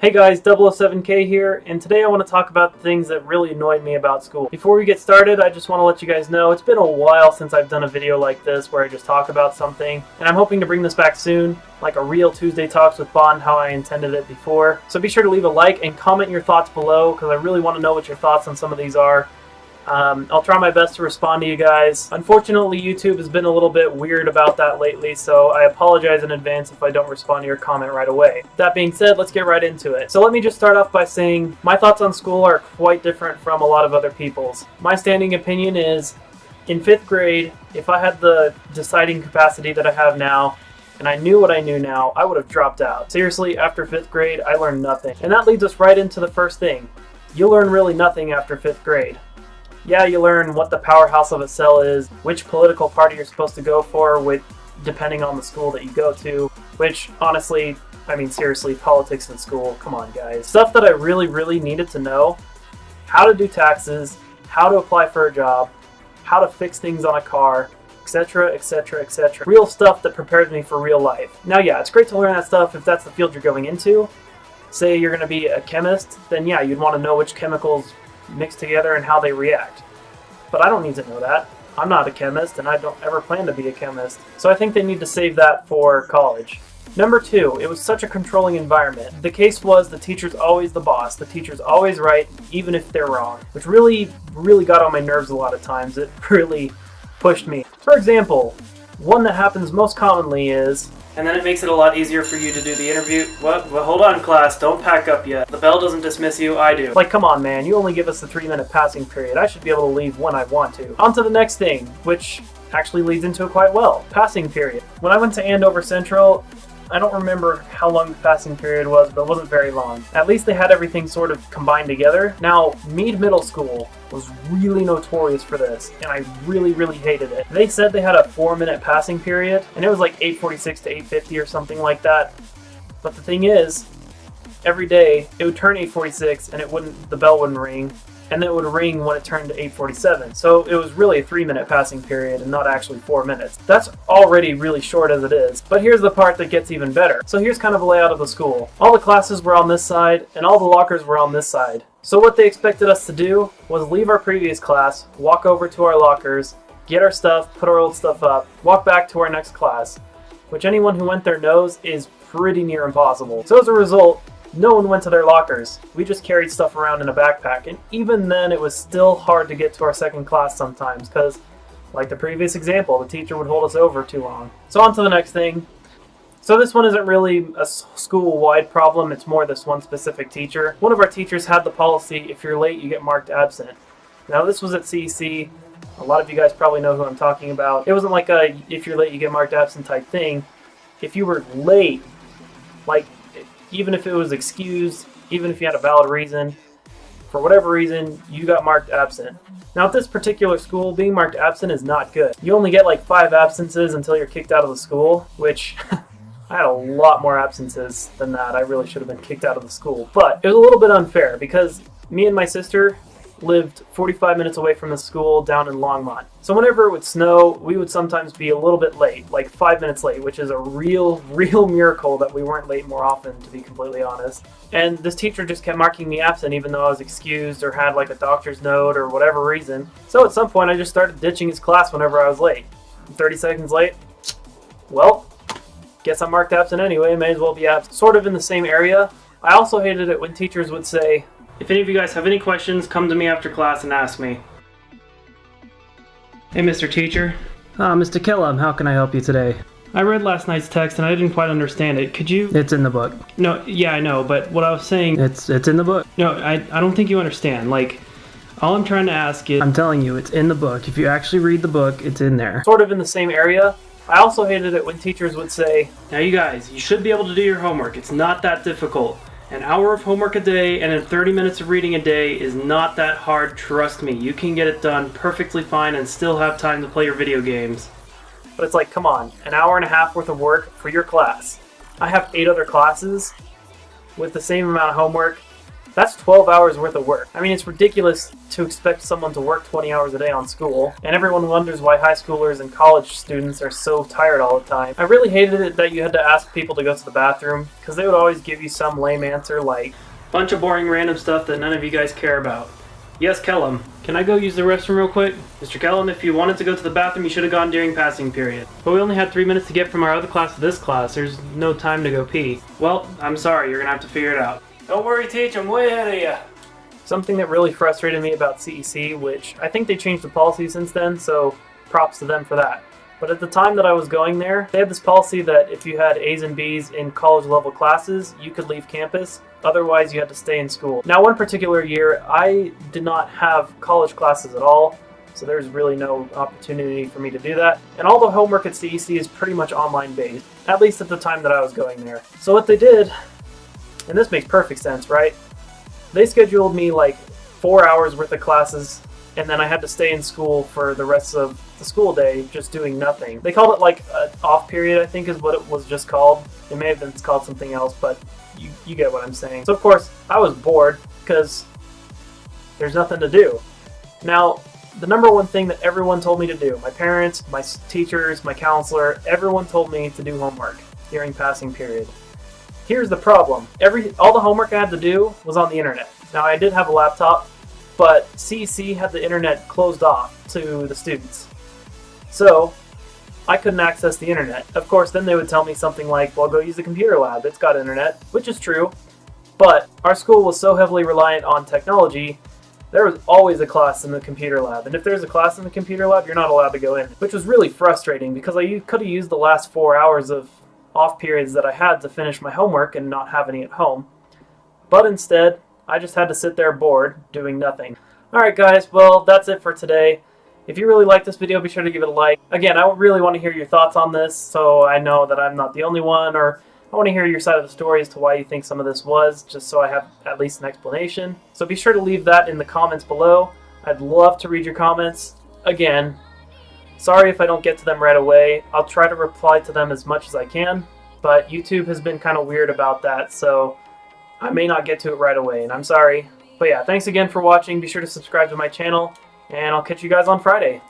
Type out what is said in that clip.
Hey guys, 007K here, and today I want to talk about the things that really annoyed me about school. Before we get started, I just want to let you guys know it's been a while since I've done a video like this where I just talk about something, and I'm hoping to bring this back soon, like a real Tuesday Talks with Bond, how I intended it before. So be sure to leave a like and comment your thoughts below, because I really want to know what your thoughts on some of these are. I'll try my best to respond to you guys. Unfortunately, YouTube has been a little bit weird about that lately, so I apologize in advance if I don't respond to your comment right away. That being said, let's get right into it. So let me just start off by saying my thoughts on school are quite different from a lot of other people's. My standing opinion is, in 5th grade, if I had the deciding capacity that I have now, and I knew what I knew now, I would have dropped out. Seriously, after 5th grade, I learned nothing. And that leads us right into the first thing. You learn really nothing after 5th grade. Yeah, you learn what the powerhouse of a cell is, which political party you're supposed to go for, depending on the school that you go to, which, honestly, I mean, seriously, politics in school, come on, guys. Stuff that I really needed to know: how to do taxes, how to apply for a job, how to fix things on a car, etc., etc., etc. Real stuff that prepared me for real life. Now, yeah, it's great to learn that stuff if that's the field you're going into. Say you're going to be a chemist, then yeah, you'd want to know which chemicals mix together and how they react. But I don't need to know that. I'm not a chemist, and I don't ever plan to be a chemist. So I think they need to save that for college. Number 2, it was such a controlling environment. The case was the teacher's always the boss. The teacher's always right, even if they're wrong. Which really got on my nerves a lot of times. It really pushed me. For example, one that happens most commonly is, and then it makes it a lot easier for you to do the interview. Well, hold on, class, don't pack up yet. The bell doesn't dismiss you, I do. Like, come on, man, you only give us a 3-minute passing period. I should be able to leave when I want to. On to the next thing, which actually leads into it quite well. Passing period. When I went to Andover Central, I don't remember how long the passing period was, but it wasn't very long. At least they had everything sort of combined together. Now, Meade Middle School was really notorious for this, and I really hated it. They said they had a 4-minute passing period, and it was like 8:46 to 8:50 or something like that. But the thing is, every day it would turn 8:46 and the bell wouldn't ring, and then it would ring when it turned to 8:47. So it was really a 3-minute passing period and not actually 4 minutes. That's already really short as it is. But here's the part that gets even better. So here's kind of a layout of the school. All the classes were on this side, and all the lockers were on this side. So what they expected us to do was leave our previous class, walk over to our lockers, get our stuff, put our old stuff up, walk back to our next class, which anyone who went there knows is pretty near impossible. So as a result, no one went to their lockers. We just carried stuff around in a backpack, and even then it was still hard to get to our second class sometimes, because, like the previous example, the teacher would hold us over too long. So on to the next thing. So this one isn't really a school-wide problem, it's more this one specific teacher. One of our teachers had the policy, if you're late, you get marked absent. Now this was at CEC. A lot of you guys probably know who I'm talking about. It wasn't like a, if you're late, you get marked absent type thing. If you were late, like, even if it was excused, even if you had a valid reason, for whatever reason, you got marked absent. Now at this particular school, being marked absent is not good. You only get like 5 absences until you're kicked out of the school, which I had a lot more absences than that. I really should have been kicked out of the school. But it was a little bit unfair because me and my sister lived 45 minutes away from the school down in Longmont. So whenever it would snow, we would sometimes be a little bit late, like 5 minutes late, which is a real miracle that we weren't late more often, to be completely honest. And this teacher just kept marking me absent even though I was excused or had like a doctor's note or whatever reason. So at some point I just started ditching his class whenever I was late. 30 seconds late, well, guess I'm marked absent anyway, may as well be absent. Sort of in the same area. I also hated it when teachers would say, if any of you guys have any questions, come to me after class and ask me. Hey, Mr. Teacher. Mr. Kellum, how can I help you today? I read last night's text and I didn't quite understand it. Could you... It's in the book. No, yeah, I know, but what I was saying... It's in the book. No, I don't think you understand. Like, all I'm trying to ask is... I'm telling you, it's in the book. If you actually read the book, it's in there. Sort of in the same area. I also hated it when teachers would say, now you guys, you should be able to do your homework. It's not that difficult. An hour of homework a day and then 30 minutes of reading a day is not that hard, trust me. You can get it done perfectly fine and still have time to play your video games. But it's like, come on, an hour and a half worth of work for your class. I have 8 other classes with the same amount of homework, That's 12 hours worth of work. I mean, it's ridiculous to expect someone to work 20 hours a day on school, and everyone wonders why high schoolers and college students are so tired all the time. I really hated it that you had to ask people to go to the bathroom, because they would always give you some lame answer like, bunch of boring random stuff that none of you guys care about. Yes, Kellum. Can I go use the restroom real quick? Mr. Kellum, if you wanted to go to the bathroom, you should have gone during passing period. But we only had 3 minutes to get from our other class to this class. There's no time to go pee. Well, I'm sorry. You're gonna have to figure it out. Don't worry, Teach. I'm way ahead of you. Something that really frustrated me about CEC, which I think they changed the policy since then, so props to them for that. But at the time that I was going there, they had this policy that if you had A's and B's in college level classes, you could leave campus. Otherwise, you had to stay in school. Now, one particular year, I did not have college classes at all, so there's really no opportunity for me to do that. And all the homework at CEC is pretty much online based, at least at the time that I was going there. So what they did, and this makes perfect sense, right? They scheduled me like 4 hours worth of classes, and then I had to stay in school for the rest of the school day just doing nothing. They called it like an off period, I think is what it was just called. It may have been called something else, but you get what I'm saying. So of course, I was bored because there's nothing to do. Now, the number one thing that everyone told me to do, my parents, my teachers, my counselor, everyone told me to do homework during passing period. Here's the problem. All the homework I had to do was on the internet. Now, I did have a laptop, but CEC had the internet closed off to the students. So I couldn't access the internet. Of course, then they would tell me something like, well, go use the computer lab. It's got internet, which is true. But our school was so heavily reliant on technology, there was always a class in the computer lab. And if there's a class in the computer lab, you're not allowed to go in, which was really frustrating because I could have used the last 4 hours of off periods that I had to finish my homework and not have any at home. But instead, I just had to sit there bored, doing nothing. Alright guys, well, that's it for today. If you really like this video, be sure to give it a like. Again, I really want to hear your thoughts on this, so I know that I'm not the only one, or I want to hear your side of the story as to why you think some of this was, just so I have at least an explanation. So be sure to leave that in the comments below. I'd love to read your comments. Again, sorry if I don't get to them right away. I'll try to reply to them as much as I can, but YouTube has been kind of weird about that, so I may not get to it right away, and I'm sorry. But yeah, thanks again for watching. Be sure to subscribe to my channel, and I'll catch you guys on Friday.